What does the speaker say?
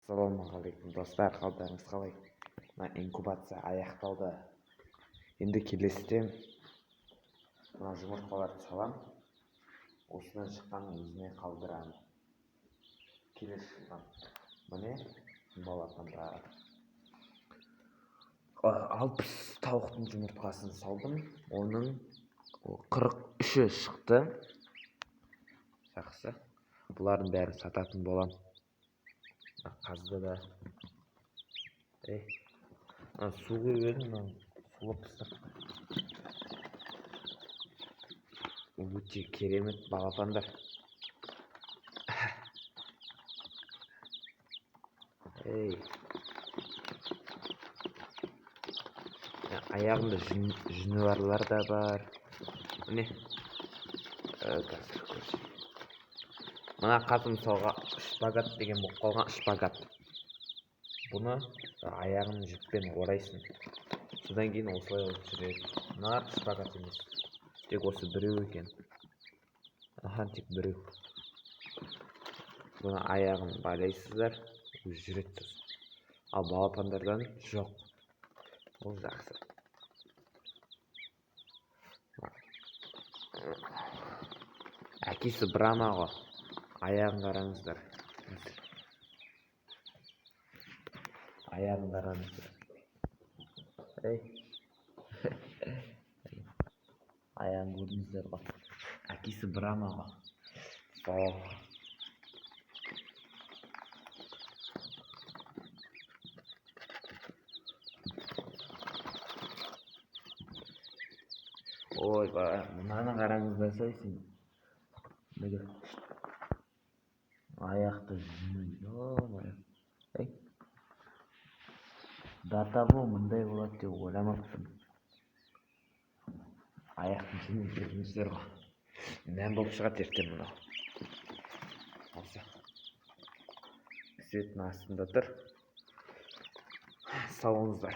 Ассалаумағалейкум достар, қалдарыңыз қалай? Мына инкубация аяқталды. Енді келесіден мына жұмыртқаларды салам. Осыдан шыққан өзіне қалдырамын. Келесі жылдан міне балапандар. 60 тауықтың жұмыртқасын салдым. Оның 43-і шықты. Жақсы. Бұлардың бәрін сататын болам. Қазды да. Су құйып суып пыстық. Өте керемет балапандар. Аяғында жүні барлар да бар. Міне. Мына қазір мысалға шпагат деген болып қалған, шпагат. Бұны аяғын жіппен орайсың. Содан кейін осылай олып жүреді. Мына шпагат емес. Тек осы біреу екен. Тек біреу. Бұны аяғын байлайсыздар, өз жүреді. Ал балапандардан жоқ. Ол жақсы. Әкесі брамаға. Аяғын қараңыздар. Аяғын қараңыздар. Аяғын көрдіңіздер ғой. Әкесі брамаға. Ой, мынаны қараңыздар сайсын. Аяқты жүні. Датабы мұндай болады деп ойламаппын. Аяқтың жүні көрдіңіздер ғой. Мән болып шығады ертең мынау. Осы. Кісетін астында тұр. Сау болыңыздар.